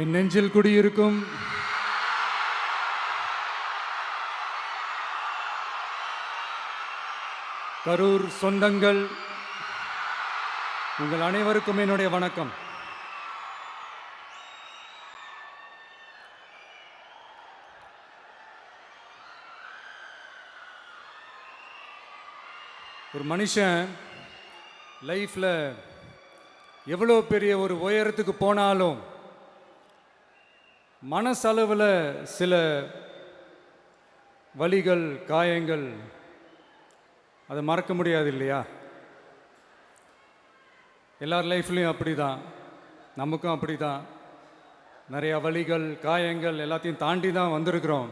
என் நெஞ்சில் குடியிருக்கும் கரூர் சொந்தங்கள், உங்கள் அனைவருக்கும் என்னுடைய வணக்கம். ஒரு மனுஷன் லைஃப்பில் எவ்வளோ பெரிய ஒரு உயரத்துக்கு போனாலும் மனசளவில் சில வலிகள், காயங்கள் அதை மறக்க முடியாது இல்லையா? எல்லார் லைஃப்லேயும் அப்படி தான், நமக்கும் அப்படி தான். நிறையா வலிகள், காயங்கள் எல்லாத்தையும் தாண்டி தான் வந்திருக்கிறோம்.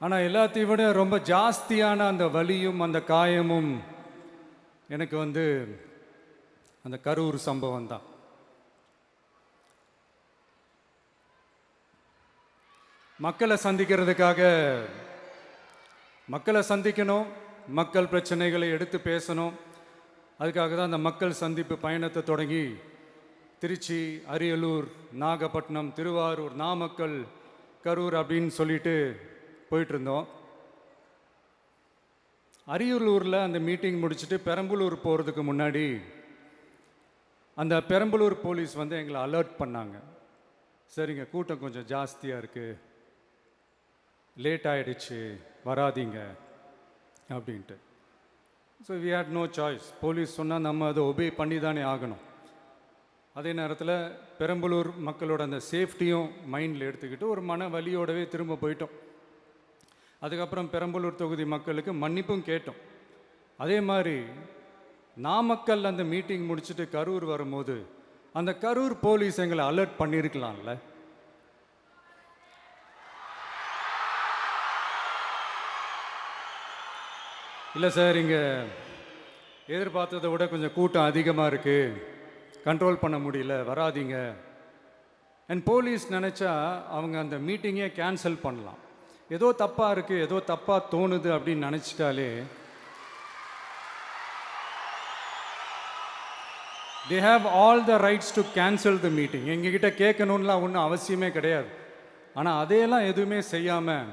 ஆனால் எல்லாத்தையும் விட ரொம்ப ஜாஸ்தியான அந்த வலியும் அந்த காயமும் எனக்கு அந்த கரூர் சம்பவம் தான். மக்களை சந்திக்கணும், மக்கள் பிரச்சனைகளை எடுத்து பேசணும். அதுக்காக தான் அந்த மக்கள் சந்திப்பு பயணத்தை தொடங்கி திருச்சி, அரியலூர், நாகப்பட்டினம், திருவாரூர், நாமக்கல், கரூர் அப்படின்னு சொல்லிட்டு போயிட்டுருந்தோம். அரியலூரில் அந்த மீட்டிங் முடிச்சுட்டு பெரம்பலூர் போகிறதுக்கு முன்னாடி அந்த பெரம்பலூர் போலீஸ் எங்களை அலர்ட் பண்ணாங்க. சரிங்க, கூட்டம் கொஞ்சம் ஜாஸ்தியாக இருக்குது, லேட் ஆகிடுச்சு, வராதிங்க அப்படின்ட்டு. So we had no choice. Police சொன்னால் நம்ம அதை ஒபே பண்ணி தானே ஆகணும். அதே நேரத்தில் பெரம்பலூர் மக்களோட அந்த சேஃப்டியும் மைண்டில் எடுத்துக்கிட்டு ஒரு மன வலியோடவே திரும்ப போயிட்டோம். அதுக்கப்புறம் பெரம்பலூர் தொகுதி மக்களுக்கு மன்னிப்பும் கேட்டோம். அதே மாதிரி நாமக்கல் அந்த மீட்டிங் முடிச்சுட்டு கரூர் வரும்போது அந்த கரூர் போலீஸ் எங்களை அலர்ட் பண்ணியிருக்கலாம்ல. இல்லை சார், இங்கே எதிர்பார்த்ததை விட கொஞ்சம் கூட்டம் அதிகமாக இருக்குது, கண்ட்ரோல் பண்ண முடியல, வராதிங்க. அண்ட் போலீஸ் நினச்சா அவங்க அந்த மீட்டிங்கே கேன்சல் பண்ணலாம். ஏதோ தப்பாக இருக்குது, ஏதோ தப்பாக தோணுது அப்படின்னு நினச்சிட்டாலே they have all the rights to cancel the meeting. எங்ககிட்ட கேட்கணும்லாம் ஒன்றும் அவசியமே கிடையாது. ஆனால் அதையெல்லாம் எதுவுமே செய்யாமல்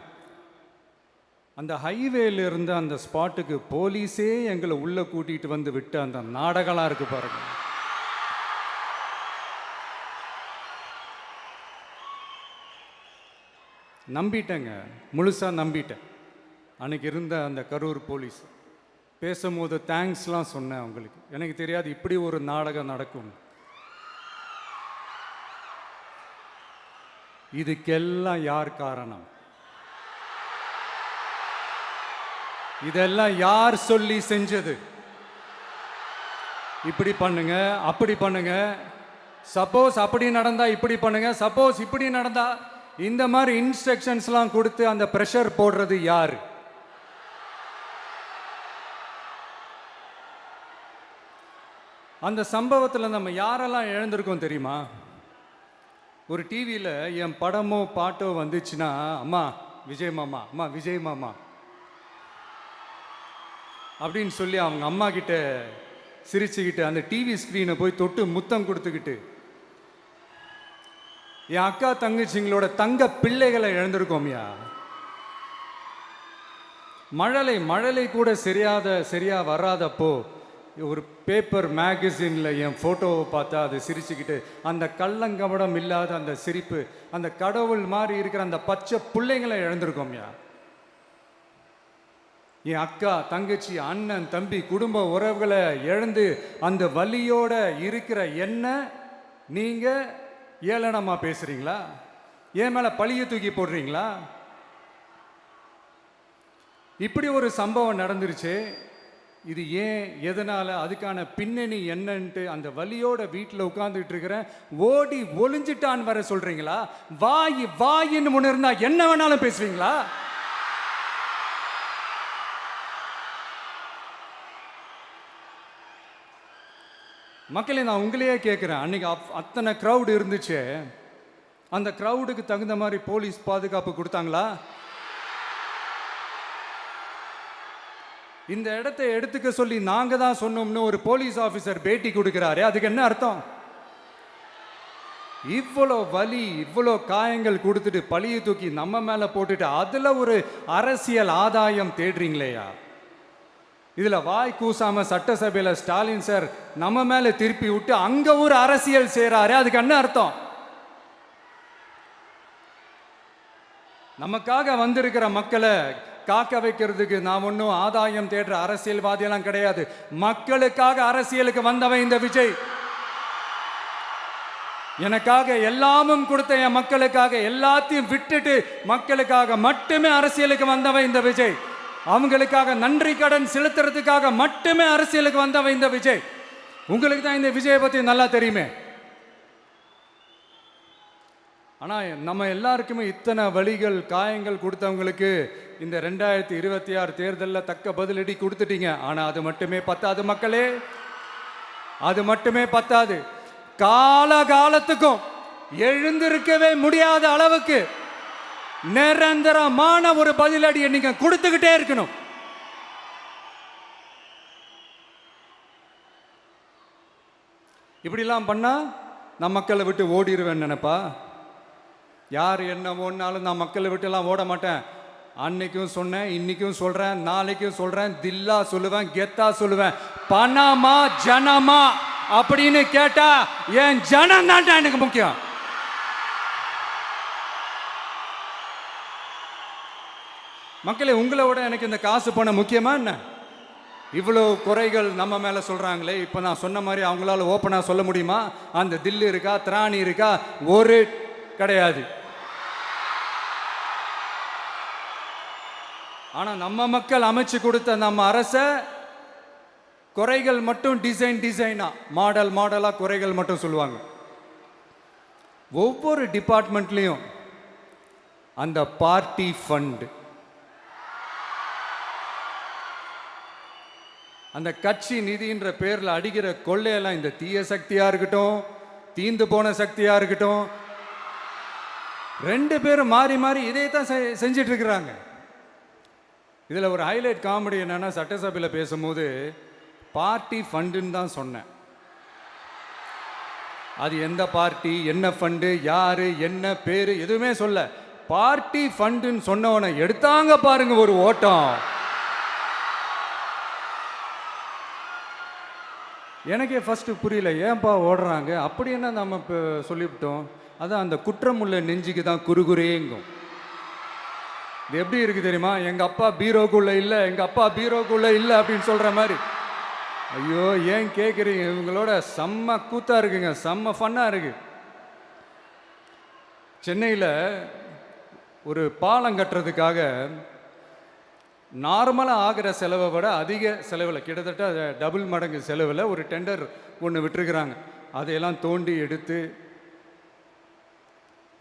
அந்த ஹைவேல இருந்து அந்த ஸ்பாட்டுக்கு போலீஸே எங்களை உள்ளே கூட்டிகிட்டு வந்து விட்டு அந்த நாடகம்லாம் இருக்கு பாருங்க. நம்பிட்டேங்க, முழுசாக நம்பிட்டேன். அன்னைக்கு இருந்த அந்த கரூர் போலீஸ் பேசும்போது தேங்க்ஸ்லாம் சொன்னேன் அவங்களுக்கு. எனக்கு தெரியாது இப்படி ஒரு நாடகம் நடக்கும். இதுக்கெல்லாம் யார் காரணம்? இதெல்லாம் யார் சொல்லி செஞ்சது? இப்படி பண்ணுங்க, அப்படி பண்ணுங்க, சப்போஸ் அப்படி நடந்தா இப்படி பண்ணுங்க, சப்போஸ் இப்படி நடந்தா இந்த மாதிரி இன்ஸ்ட்ரக்ஷன்ஸ்லாம் கொடுத்து அந்த ப்ரெஷர் போடுறது யார்? அந்த சம்பவத்தில் நம்ம யாரெல்லாம் இழந்திருக்கோம் தெரியுமா? ஒரு டிவியில் என் படமோ பாட்டோ வந்துச்சுன்னா, அம்மா விஜய் மாமா, அம்மா விஜய் மாமா அப்படின்னு சொல்லி அவங்க அம்மா கிட்ட சிரிச்சுக்கிட்டு அந்த டிவி ஸ்க்ரீனை போய் தொட்டு முத்தம் கொடுத்துக்கிட்டு என் அக்கா தங்கச்சிங்களோட தங்க பிள்ளைகளை இழந்திருக்கோம்யா. மழலை கூட சரியா வராதப்போ ஒரு பேப்பர் மேகசினில் என் ஃபோட்டோவை பார்த்தா அது சிரிச்சுக்கிட்டு அந்த கள்ளங்கபடம் இல்லாத அந்த சிரிப்பு, அந்த கடவுள் மாதிரி இருக்கிற அந்த பச்சை பிள்ளைங்களை இழந்திருக்கோம்யா. என் அக்கா தங்கச்சி, அண்ணன், தம்பி, குடும்ப உறவுகளை இழந்து அந்த வலியோட இருக்கிற என்ன நீங்க ஏளனமா பேசுறீங்களா? என் மேல பழிய தூக்கி போடுறீங்களா? இப்படி ஒரு சம்பவம் நடந்துருச்சு. இது ஏன், எதனால, அதுக்கான பின்னணி என்னன்ட்டு அந்த வலியோட வீட்டில் உட்கார்ந்துட்டு இருக்கிறேன். ஓடி ஒளிஞ்சிட்டான்னு வர சொல்றீங்களா? வாயின்னு முன்ன இருந்தா என்ன வேணாலும் பேசுவீங்களா? மக்களே, நான் உங்களையே கேட்குறேன். அன்னைக்கு அத்தனை க்ரௌடு இருந்துச்சு, அந்த க்ரௌடுக்கு தகுந்த மாதிரி போலீஸ் பாதுகாப்பு கொடுத்தாங்களா? இந்த இடத்தை எடுத்துக்க சொல்லி நாங்க தான் சொன்னோம்னு ஒரு போலீஸ் ஆஃபீஸர் பேட்டி கொடுக்கிறாரு. அதுக்கு என்ன அர்த்தம்? இவ்வளோ வலி, இவ்வளோ காயங்கள் கொடுத்துட்டு பழியை தூக்கி நம்ம மேலே போட்டுட்டு அதில் ஒரு அரசியல் ஆதாயம் தேடுறீங்களேயா? இதில் வாய் கூசாம சட்டசபையில் ஸ்டாலின் சார் நம்ம மேலே திருப்பி விட்டு அங்கே ஒரு அரசியல் செய்கிறாரு. அதுக்கு என்ன அர்த்தம்? நமக்காக வந்திருக்கிற மக்களை காக்க வைக்கிறதுக்கு நான் ஒன்றும் ஆதாயம் தேடுற அரசியல்வாதியெல்லாம் கிடையாது. மக்களுக்காக அரசியலுக்கு வந்தவன் இந்த விஜய். எனக்காக எல்லாமும் கொடுத்த என் மக்களுக்காக எல்லாத்தையும் விட்டுட்டு மக்களுக்காக மட்டுமே அரசியலுக்கு வந்தவன் இந்த விஜய். அவங்களுக்காக நன்றி கடன் செலுத்துறதுக்காக மட்டுமே அரசியலுக்கு வந்தவன் இந்த விஜய். உங்களுக்கு தான் இந்த விஜயை பற்றி நல்லா தெரியுமே. ஆனால் நம்ம எல்லாருக்குமே இத்தனை வலிகள் காயங்கள் கொடுத்தவங்களுக்கு இந்த 2026 தேர்தலில் தக்க பதிலடி கொடுத்துட்டீங்க. ஆனால் அது மட்டுமே பத்தாது மக்களே, அது மட்டுமே பத்தாது. காலகாலத்துக்கும் எழுந்திருக்கவே முடியாத அளவுக்கு நிரந்தரமான ஒரு பதிலடியை நீங்க கொடுத்துக்கிட்டே இருக்கணும். இப்படிலாம் பண்ணா நான் மக்களை விட்டு ஓடிடுவேன் நினைப்பா? யார் என்ன ஓடினாலும் நான் மக்களை விட்டுலாம் ஓட மாட்டேன். அன்னைக்கும் சொன்னேன், இன்னைக்கும் சொல்றேன், நாளைக்கும் சொல்றேன், தில்லா சொல்லுவேன், கெத்தா சொல்லுவேன். பணமா ஜனமா அப்படின்னு கேட்டா என் ஜனம் தான் எனக்கு முக்கியம். மக்களே, உங்களை விட எனக்கு இந்த காசு பணம் முக்கியமா என்ன? இவ்வளோ குறைகள் நம்ம மேலே சொல்கிறாங்களே, இப்போ நான் சொன்ன மாதிரி அவங்களால ஓப்பனாக சொல்ல முடியுமா? அந்த தில்லு இருக்கா, திராணி இருக்கா? ஒரு கிடையாது. ஆனால் நம்ம மக்கள் அமைச்சு கொடுத்த நம்ம அரசை குறைகள் மட்டும் டிசைனா மாடலாக குறைகள் மட்டும் சொல்லுவாங்க. ஒவ்வொரு டிபார்ட்மெண்ட்லேயும் அந்த பார்ட்டி ஃபண்ட், அந்த கட்சி நிதின்ற பேரில் அடிக்கிற கொள்ளையெல்லாம் இந்த தீய சக்தியாக இருக்கட்டும், தீந்து போன சக்தியாக இருக்கட்டும், ரெண்டு பேரும் மாறி மாறி இதே தான் செஞ்சிட்டு இருக்கிறாங்க. இதில் ஒரு ஹைலைட் காமெடி என்னன்னா, சட்டசபையில் பேசும்போது பார்ட்டி ஃபண்டுன்னு தான் சொன்னேன். அது எந்த பார்ட்டி, என்ன ஃபண்டு, யாரு, என்ன பேரு, எதுவுமே சொல்ல. பார்ட்டி ஃபண்டுன்னு சொன்னவனை எடுத்தாங்க பாருங்க ஒரு ஓட்டம். எனக்கே ஃபர்ஸ்ட் புரியல, ஏன்பா ஓடுறாங்க? அப்படி என்ன நம்ம இப்போ சொல்லிவிட்டோம்? அதான் அந்த குற்றம் உள்ள நெஞ்சுக்கு தான் குறுகுறேங்கும். இது எப்படி இருக்கு தெரியுமா? எங்க அப்பா பீரோக்குள்ள இல்லை, எங்க அப்பா பீரோக்குள்ள இல்லை அப்படின்னு சொல்ற மாதிரி. ஐயோ, ஏன் கேட்குறீங்க? இவங்களோட செம்ம கூத்தா இருக்குங்க, செம்ம ஃபன்னா இருக்கு. சென்னையில் ஒரு பாலம் கட்டுறதுக்காக நார்மலாக ஆகிற செலவை விட அதிக செலவில், கிட்டத்தட்ட டபுள் மடங்கு செலவில் ஒரு டெண்டர் ஒன்று விட்டுருக்குறாங்க. அதையெல்லாம் தோண்டி எடுத்து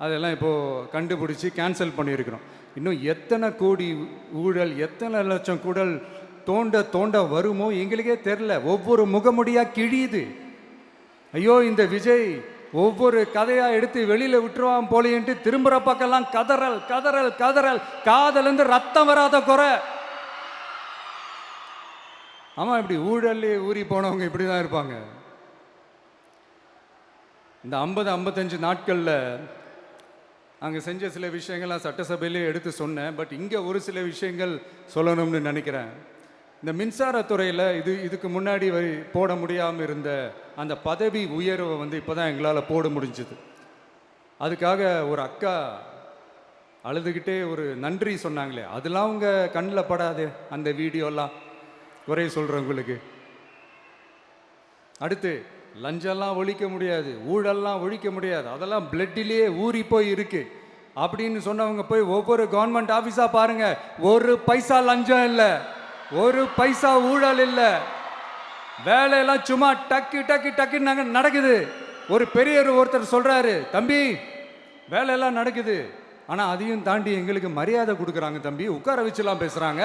அதெல்லாம் இப்போது கண்டுபிடிச்சி கேன்சல் பண்ணியிருக்கிறோம். இன்னும் எத்தனை கோடி ஊழல், எத்தனை லட்சம் கூடல் தோண்ட வருமோ எங்களுக்கே தெரில. ஒவ்வொரு முகமுடியாக கிழியுது. ஐயோ, இந்த விஜய் ஒவ்வொரு கதையாக எடுத்து வெளியில் விட்டுருவான் போலேன்ட்டு திரும்புகிற பக்கம்லாம் கதறல் கதறல் கதறல். காதலேருந்து ரத்தம் வராத குறை. ஆமாம், இப்படி ஊழல்லே ஊறி போனவங்க இப்படி தான் இருப்பாங்க. இந்த 50-55 நாட்களில் அங்கே செஞ்ச சில விஷயங்கள்லாம் சட்டசபையிலே எடுத்து சொன்னேன். பட் இங்கே ஒரு சில விஷயங்கள் சொல்லணும்னு நினைக்கிறேன். இந்த மின்சாரத்துறையில் இதுக்கு முன்னாடி போட முடியாமல் இருந்த அந்த பதவி உயர்வை இப்போ தான் எங்களால் போட முடிஞ்சுது. அதுக்காக ஒரு அக்கா அழுதுகிட்டே ஒரு நன்றி சொன்னாங்களே, அதெல்லாம் உங்கள் கண்ணில் படாது அந்த வீடியோலாம், குறை சொல்கிறவங்களுக்கு. அடுத்து லஞ்சம்லாம் ஒழிக்க முடியாது, ஊழல்லாம் ஒழிக்க முடியாது, அதெல்லாம் பிளட்டிலேயே ஊறி போய் இருக்கு அப்படின்னு சொன்னவங்க போய் ஒவ்வொரு கவர்மெண்ட் ஆஃபீஸாக பாருங்க. ஒரு பைசா லஞ்சம் இல்லை, ஒரு பைசா ஊழல் இல்லை. வேலையெல்லாம் சும்மா டக்கு டக்கு டக்குன்னு நடக்குது. ஒரு பெரியவர் ஒருத்தர் சொல்றாரு, தம்பி வேலையெல்லாம் நடக்குது, ஆனால் அதையும் தாண்டி எங்களுக்கு மரியாதை கொடுக்குறாங்க தம்பி, உட்கார வச்சுலாம் பேசுகிறாங்க.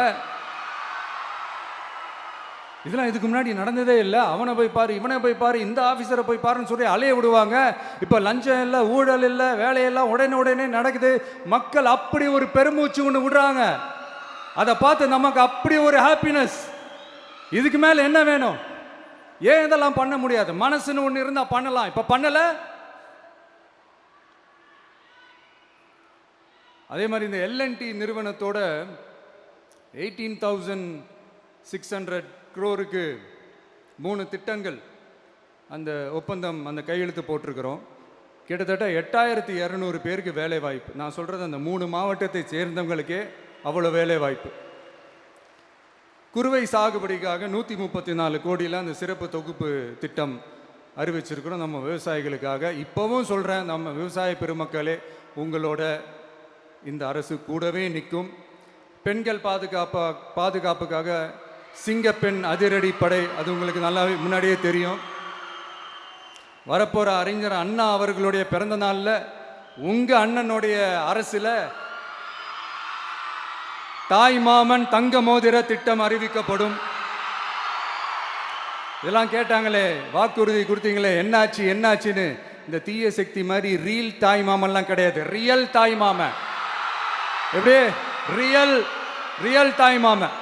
இதெல்லாம் இதுக்கு முன்னாடி நடந்ததே இல்லை. அவனை போய் பாரு, இவனை போய் பாரு, இந்த ஆஃபீஸரை போய் பாருன்னு சொல்லி அலைய விடுவாங்க. இப்போ லஞ்சம் இல்லை, ஊழல் இல்லை, வேலையெல்லாம் உடனே நடக்குது. மக்கள் அப்படி ஒரு பெருமூச்சு ஒன்று விடுறாங்க. அதை பார்த்து நமக்கு அப்படி ஒரு ஹாப்பினஸ். இதுக்கு மேலே என்ன வேணும்? ஏன் இதெல்லாம் பண்ண முடியாது? மனசுன்னு ஒன்று இருந்தால் பண்ணலாம். இப்போ பண்ணலை. அதே மாதிரி இந்த எல்என்டி நிறுவனத்தோட 18,600 crore-க்கு 3 திட்டங்கள் அந்த ஒப்பந்தம் அந்த கையெழுத்து போட்டிருக்கிறோம். கிட்டத்தட்ட 8,200 பேருக்கு வேலை வாய்ப்பு. நான் சொல்கிறது அந்த 3 மாவட்டத்தை சேர்ந்தவங்களுக்கே அவ்வளோ வேலை வாய்ப்பு. குறுவை சாகுபடிக்காக 134 கோடியில் அந்த சிறப்பு தொகுப்பு திட்டம் அறிவிச்சிருக்கிறோம் நம்ம விவசாயிகளுக்காக. இப்போவும் சொல்கிறேன், நம்ம விவசாய பெருமக்களே, உங்களோட இந்த அரசு கூடவே நிற்கும். பெண்கள் பாதுகாப்புக்காக சிங்கப்பெண் அதிரடி படை, அது உங்களுக்கு நல்லாவே முன்னாடியே தெரியும். வரப்போகிற அறிஞர் அண்ணா அவர்களுடைய பிறந்த நாளில் உங்கள் அண்ணனுடைய அரசில் தாய் மாமன் தங்க மோதிர திட்டம் அறிவிக்கப்படும். இதெல்லாம் கேட்டாங்களே, வாக்குறுதி கொடுத்தீங்களே, என்னாச்சுன்னு. இந்த தீய சக்தி மாதிரி ரியல் தாய் மாமன்லாம் கிடையாது, ரியல் தாய் மாமன். எப்படி ரியல் தாய் மாமன்.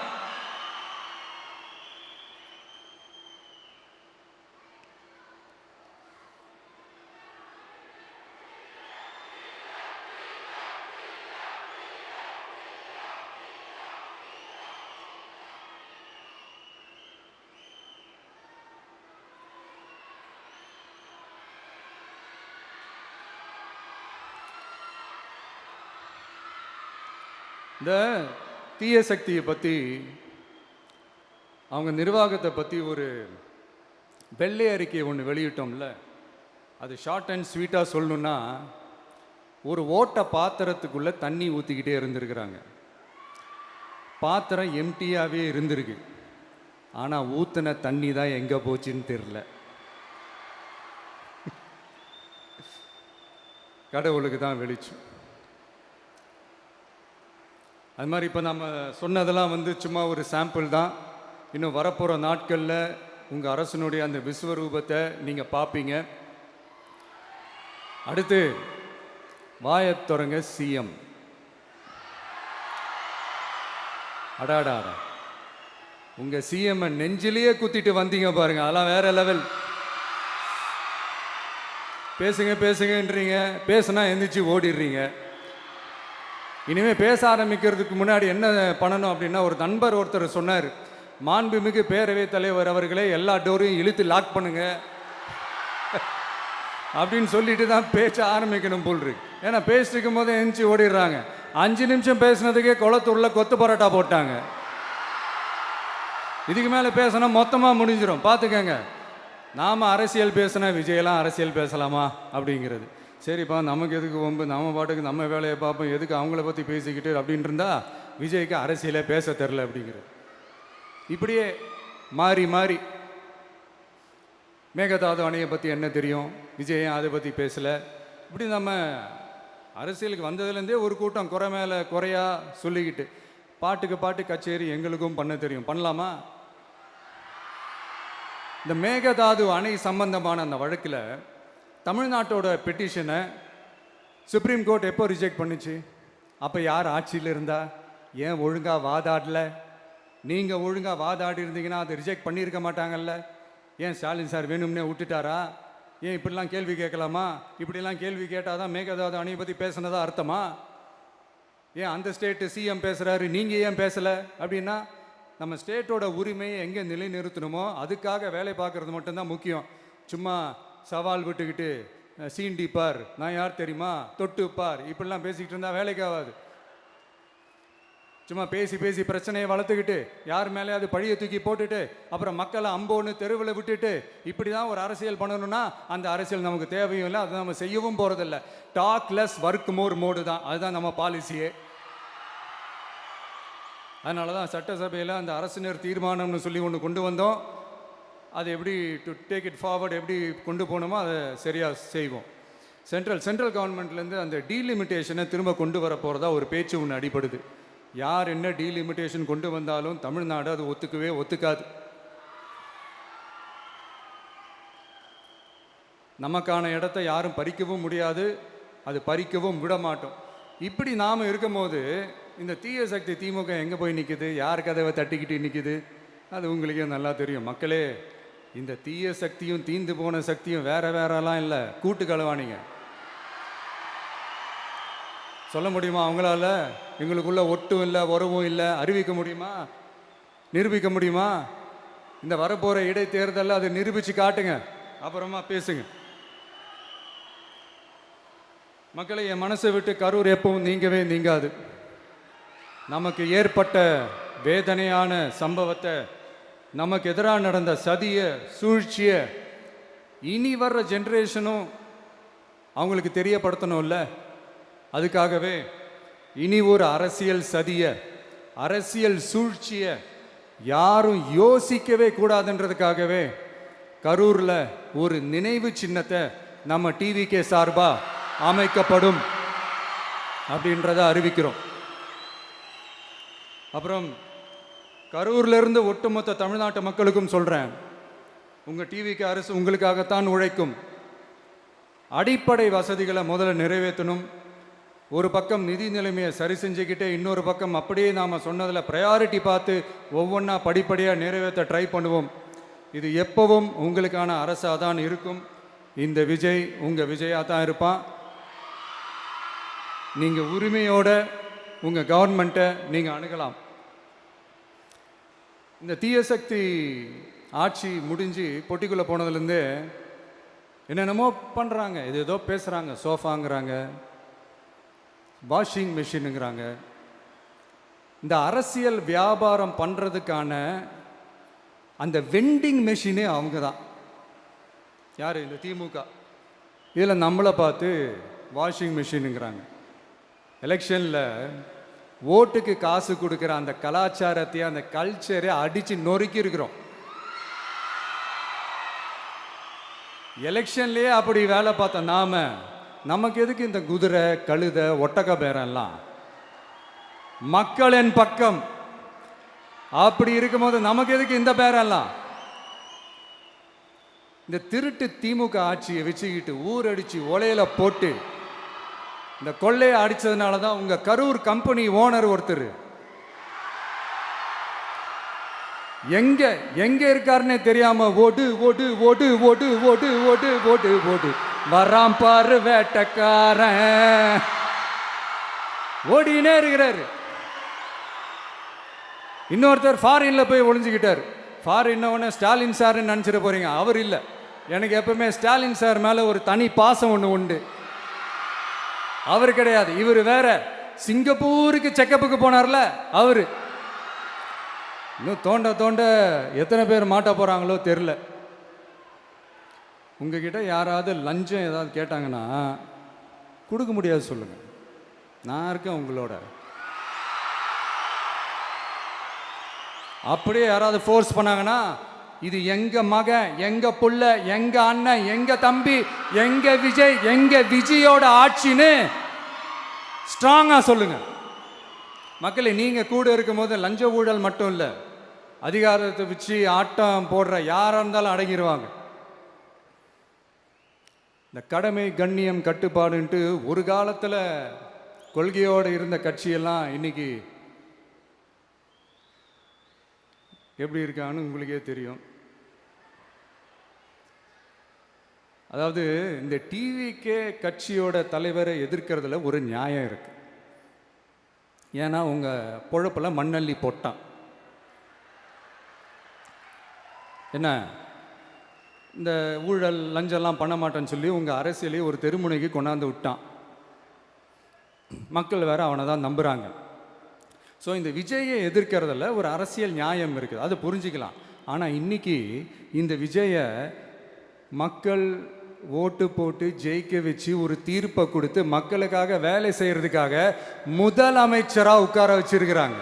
இந்த தீய சக்தியை பற்றி, அவங்க நிர்வாகத்தை பற்றி ஒரு வெள்ளை அறிக்கை ஒன்று வெளியிட்டோம்ல, அது ஷார்ட் அண்ட் ஸ்வீட்டாக சொல்லணுன்னா, ஒரு ஓட்டை பாத்திரத்துக்குள்ளே தண்ணி ஊற்றிக்கிட்டே இருந்திருக்கிறாங்க. பாத்திரம் எம்டியாகவே இருந்திருக்கு, ஆனால் ஊற்றின தண்ணி தான் எங்கே போச்சுன்னு தெரில. கடவுளுக்கு தான் வெளிச்சம். அது மாதிரி இப்போ நம்ம சொன்னதெல்லாம் சும்மா ஒரு சாம்பிள் தான். இன்னும் வரப்போகிற நாட்களில் உங்கள் அரசனுடைய அந்த விஸ்வரூபத்தை நீங்கள் பார்ப்பீங்க. அடுத்து வாயத்தொடங்க சிஎம். அடாடா, உங்கள் சிஎம் நெஞ்சிலேயே குத்திட்டு வந்தீங்க பாருங்க, அதெல்லாம் வேற லெவல். பேசுங்கன்றீங்க, பேசுனா எந்திரிச்சு ஓடிடுறீங்க. இனிமேல் பேச ஆரம்பிக்கிறதுக்கு முன்னாடி என்ன பண்ணணும் அப்படின்னா, ஒரு நண்பர் ஒருத்தர் சொன்னார், மாண்புமிகு பேரவைத் தலைவர் அவர்களே, எல்லா டோரையும் இழுத்து லாக் பண்ணுங்க அப்படின்னு சொல்லிட்டு தான் பேச்ச ஆரம்பிக்கணும் போல் இருக்கு. ஏன்னா பேசிட்டு இருக்கும் போது எந்திரிச்சு ஓடிடுறாங்க. 5 நிமிஷம் பேசினதுக்கே குளத்தூர்ல கொத்து பரோட்டா போட்டாங்க. இதுக்கு மேலே பேசினா மொத்தமாக முடிஞ்சிடும், பார்த்துக்கங்க. நாம் அரசியல் பேசினா விஜயெல்லாம் அரசியல் பேசலாமா அப்படிங்கிறது. சரிப்பா, நமக்கு எதுக்கு வம்பு, நம்ம பாட்டுக்கு நம்ம வேலையை பார்ப்போம், எதுக்கு அவங்கள பற்றி பேசிக்கிட்டு அப்படின்னு இருந்தால் விஜய்க்கு அரசியலே பேச தெரில அப்படிங்கிறது. இப்படியே மாறி மேகதாது அணையை பற்றி என்ன தெரியும், விஜய் அதை பற்றி பேசலை. இப்படி நம்ம அரசியலுக்கு வந்ததுலேருந்தே ஒரு கூட்டம் குறை மேலே குறையா சொல்லிக்கிட்டு, பாட்டுக்கு பாட்டு கச்சேரி எங்களுக்கும் பண்ண தெரியும், பண்ணலாமா? இந்த மேகதாது அணை சம்பந்தமான அந்த வழக்கில் தமிழ்நாட்டோட பெட்டிஷனை சுப்ரீம் கோர்ட் எப்போ ரிஜெக்ட் பண்ணுச்சு? அப்போ யார் ஆட்சியில் இருந்தா? ஏன் ஒழுங்காக வாதாடல? நீங்கள் ஒழுங்காக வாதாடி இருந்தீங்கன்னா அதை ரிஜெக்ட் பண்ணியிருக்க மாட்டாங்கல்ல. ஏன் ஸ்டாலின் சார் வேணும்னே விட்டுட்டாரா? ஏன் இப்படிலாம் கேள்வி கேட்கலாமா? இப்படிலாம் கேள்வி கேட்டால் தான் மேகதாது அணையை பற்றி பேசுனதா அர்த்தமா? ஏன் அந்த ஸ்டேட்டு சிஎம் பேசுகிறாரு, நீங்கள் ஏன் பேசலை அப்படின்னா, நம்ம ஸ்டேட்டோட உரிமையை எங்கே நிலைநிறுத்தணுமோ அதுக்காக வேலை பார்க்குறது மட்டும்தான் முக்கியம். சும்மா சவால் விட்டுக்கிட்டு சீண்டி பார், நான் யார் தெரியுமா, தொட்டு பார், இப்படிலாம் பேசிக்கிட்டு இருந்தால் வேலைக்கு ஆகாது. சும்மா பேசி பிரச்சனையை வளர்த்துக்கிட்டு யார் மேலே அது பழியை தூக்கி போட்டுட்டு அப்புறம் மக்களை அம்போன்னு தெருவில் விட்டுட்டு இப்படி தான் ஒரு அரசியல் பண்ணணும்னா அந்த அரசியல் நமக்கு தேவையும் இல்லை, அதை நம்ம செய்யவும் போகிறதில்ல. Talk less work more mode தான், அதுதான் நம்ம பாலிசியே. அதனால தான் சட்டசபையில் அந்த அரசினர் தீர்மானம்னு சொல்லி ஒன்று கொண்டு வந்தோம். அதை எப்படி டு டேக் இட் ஃபார்வர்ட், எப்படி கொண்டு போகணுமோ அதை சரியாக செய்வோம். சென்ட்ரல் கவர்மெண்ட்லேருந்து அந்த டீலிமிட்டேஷனை திரும்ப கொண்டு வர போகிறதா ஒரு பேச்சு ஒன்று அடிபடுது. யார் என்ன டீலிமிட்டேஷன் கொண்டு வந்தாலும் தமிழ்நாடு அது ஒத்துக்காது. நமக்கான இடத்தை யாரும் பறிக்கவும் முடியாது, அது பறிக்கவும் விட மாட்டோம். இப்படி நாம் இருக்கும் போது இந்த தீய சக்தி திமுக எங்கே போய் நிற்குது, யார் கதவை தட்டிக்கிட்டு நிற்குது, அது உங்களுக்கே நல்லா தெரியும். மக்களே, இந்த தீய சக்தியும் தீந்து போன சக்தியும் வேறலாம் இல்லை, கூட்டு களவாணிங்க. சொல்ல முடியுமா அவங்களால? எங்களுக்குள்ள ஒட்டும் இல்லை, உறவும் இல்லை, அறிவிக்க முடியுமா? நிரூபிக்க முடியுமா? இந்த வரப்போகிற இடைத்தேர்தலில் அதை நிரூபித்து காட்டுங்க, அப்புறமா பேசுங்க. மக்களை, என் மனசை விட்டு கரூர் எப்பவும் நீங்கவே நீங்காது. நமக்கு ஏற்பட்ட வேதனையான சம்பவத்தை, நமக்கு எதிராக நடந்த சதியை, சூழ்ச்சியை இனி வர்ற ஜென்ரேஷனும் அவங்களுக்கு தெரியப்படுத்தணும்ல. அதுக்காகவே இனி ஒரு அரசியல் சதியை, அரசியல் சூழ்ச்சியை யாரும் யோசிக்கவே கூடாதுன்றதுக்காகவே கரூரில் ஒரு நினைவு சின்னத்தை நம்ம டிவிகே சார்பாக அமைக்கப்படும் அப்படின்றத அறிவிக்கிறோம். அப்புறம் கரூர்லேருந்து ஒட்டுமொத்த தமிழ்நாட்டு மக்களுக்கும் சொல்கிறேன், உங்கள் டிவிகே அரசு உங்களுக்காகத்தான் உழைக்கும். அடிப்படை வசதிகளை முதல்ல நிறைவேற்றணும். ஒரு பக்கம் நிதி நிலைமையை சரி செஞ்சுக்கிட்டே, இன்னொரு பக்கம் அப்படியே நாம் சொன்னதில் ப்ரையாரிட்டி பார்த்து ஒவ்வொன்றா படிப்படியாக நிறைவேற்ற ட்ரை பண்ணுவோம். இது எப்பவும் உங்களுக்கான அரசாக தான் இருக்கும். இந்த விஜய் உங்கள் விஜயாக தான் இருப்பான். நீங்கள் உரிமையோட உங்கள் கவர்மெண்ட்டை நீங்கள் அணுகலாம். இந்த தீய சக்தி ஆட்சி முடிஞ்சு பொட்டிக்குள்ளே போனதுலேருந்தே என்னென்னமோ பண்ணுறாங்க, இது ஏதோ பேசுகிறாங்க. சோஃபாங்கிறாங்க, வாஷிங் மிஷினுங்கிறாங்க. இந்த அரசியல் வியாபாரம் பண்ணுறதுக்கான அந்த வெண்டிங் மெஷினே அவங்க தான். யார்? இந்த திமுக. இதில் நம்மளை பார்த்து வாஷிங் மிஷினுங்கிறாங்க. எலெக்ஷனில் ஓட்டுக்கு காசு கொடுக்குற அந்த கலாச்சாரத்தையும் அந்த கல்ச்சரை அடித்து நொறுக்கி இருக்கிறோம். எலெக்ஷன்லேயே அப்படி வேலை பார்த்தோம் நாம. நமக்கு எதுக்கு இந்த குதிரை, கழுதை, ஒட்டக பேரெல்லாம்? மக்களின் பக்கம். அப்படி இருக்கும்போது நமக்கு எதுக்கு இந்த பேரெல்லாம்? இந்த திருட்டு திமுக ஆட்சியை வச்சுக்கிட்டு ஊரடிச்சு ஒலையில போட்டு இந்த கொள்ளையை அடிச்சதுனால தான் உங்க கரூர் கம்பெனி ஓனர் ஒருத்தர் எங்க எங்க இருக்காருன்னே தெரியாம ஓடு ஓடு ஓடு ஓடு ஓடு ஓடு ஓடு ஓடு வராம் பாரு வேட்டக்காரன் ஓடினே இருக்கிறாரு. இன்னொருத்தர் ஃபாரின்ல போய் ஒளிஞ்சுக்கிட்டார். ஃபாரின் ஸ்டாலின் சார்ன்னு நினச்சிட போறீங்க. அவர் இல்லை. எனக்கு எப்பவுமே ஸ்டாலின் சார் மேலே ஒரு தனி பாசம் ஒன்று உண்டு. அவர் கிடையாது, இவர் வேற. சிங்கப்பூருக்கு செக்கப்புக்கு போனார்ல அவர். இன்னும் தோண்ட தோண்ட எத்தனை பேர் மாட்ட போகிறாங்களோ தெரில. உங்ககிட்ட யாராவது லஞ்சம் ஏதாவது கேட்டாங்கன்னா கொடுக்க முடியாது சொல்லுங்க, நான் இருக்கேன் உங்களோட. அப்படியே யாராவது ஃபோர்ஸ் பண்ணாங்கன்னா இது எங்க மகன், எங்க புள்ள, எங்க அண்ணன், எங்க தம்பி, எங்க விஜய், எங்க விஜயோட ஆட்சின்னு ஸ்ட்ராங்கா சொல்லுங்க. மக்களை, நீங்க கூட இருக்கும் போது லஞ்ச ஊழல் மட்டும் இல்லை, அதிகாரத்தை வச்சு ஆட்டம் போடுற யாரா இருந்தாலும் அடங்கிடுவாங்க. இந்த கடமை, கண்ணியம், கட்டுப்பாடுன்ட்டு ஒரு காலத்தில் கொள்கையோடு இருந்த கட்சியெல்லாம் இன்னைக்கு எப்படி இருக்கான்னு உங்களுக்கே தெரியும். அதாவது இந்த டிவிகே கட்சியோட தலைவரை எதிர்க்கிறதுல ஒரு நியாயம் இருக்கு. ஏன்னா உங்க பொழப்பில் மண்ணள்ளி போட்டான். என்ன இந்த ஊழல் லஞ்சம்லாம் பண்ண மாட்டேன்னு சொல்லி உங்கள் அரசியலையே ஒரு தெருமுனைக்கு கொண்டாந்து விட்டான். மக்கள் வேற அவனை தான் நம்புகிறாங்க. ஸோ இந்த விஜயை எதிர்க்கிறதுல ஒரு அரசியல் நியாயம் இருக்குது, அதை புரிஞ்சுக்கலாம். ஆனால் இன்னைக்கு இந்த விஜயை மக்கள் ஓட்டு போட்டு ஜெயிக்க வச்சு ஒரு தீர்ப்பை கொடுத்து மக்களுக்காக வேலை செய்கிறதுக்காக முதலமைச்சராக உட்கார வச்சிருக்கிறாங்க.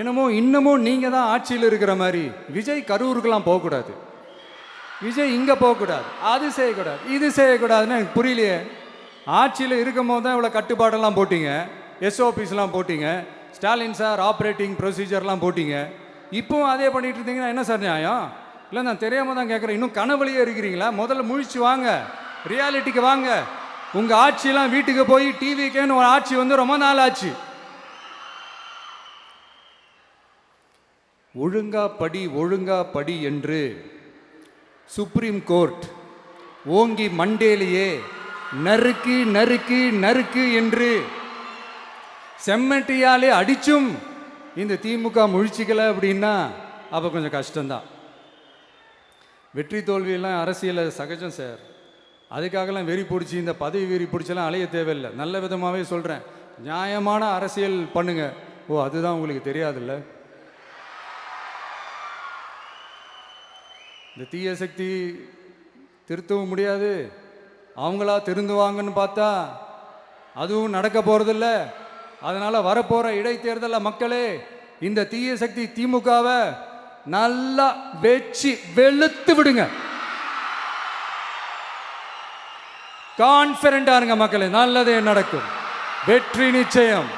என்னமோ இன்னமும் நீங்கள் தான் ஆட்சியில் இருக்கிற மாதிரி. விஜய் கரூருக்கெல்லாம் போகக்கூடாது, விஜய் இங்கே போகக்கூடாது, அது செய்யக்கூடாது, இது செய்யக்கூடாதுன்னு எனக்கு புரியலையே. ஆட்சியில் இருக்கும் போது தான் இவ்வளோ கட்டுப்பாடெல்லாம் போட்டிங்க, எஸ்ஓபிஸ்லாம் போட்டிங்க, ஸ்டாலின் சார் ஆப்ரேட்டிங் ப்ரொசீஜர்லாம் போட்டிங்க. இப்போவும் அதே பண்ணிட்டு இருந்தீங்கன்னா என்ன சார் நியாயம்? இல்லை, நான் தெரியாமல் தான் கேட்குறேன். இன்னும் கனவுலையே இருக்கிறீங்களா? முதல்ல முழிச்சு வாங்க, ரியாலிட்டிக்கு வாங்க. உங்கள் ஆட்சியெல்லாம் வீட்டுக்கு போய் டிவிக்கேன்னு ஒரு ஆட்சி வந்து ரொம்ப நாள் ஆச்சு. ஒழுங்கா படி என்று சுப்ரீம் கோர்ட் ஓங்கி மண்டேலியே நறுக்கு நறுக்கு நறுக்கு என்று செம்மட்டியாலே அடிச்சும் இந்த திமுக முழிச்சிக்கல அப்படின்னா அப்போ கொஞ்சம் கஷ்டம்தான். வெற்றி தோல்வியெல்லாம் அரசியலில் சகஜம் சார். அதுக்காகலாம் வெறி பிடிச்சி இந்த பதவி வெறி பிடிச்செல்லாம் அலைய தேவையில்லை. நல்ல விதமாகவே சொல்கிறேன், நியாயமான அரசியல் பண்ணுங்க. ஓ, அதுதான் உங்களுக்கு தெரியாதுல்ல. இந்த தீய சக்தி திருத்தவும் முடியாது, அவங்களா திருந்துவாங்கன்னு பார்த்தா அதுவும் நடக்க போகிறதில்ல. அதனால் வரப்போகிற இடைத்தேர்தலில் மக்களே இந்த தீய சக்தி திமுகவை நல்லா வெச்சு வெளுத்து விடுங்க. கான்ஃபிடண்டா இருங்க மக்களே, நல்லதே நடக்கும், வெற்றி நிச்சயம்.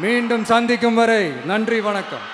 மீண்டும் சந்திக்கும் வரை நன்றி, வணக்கம்.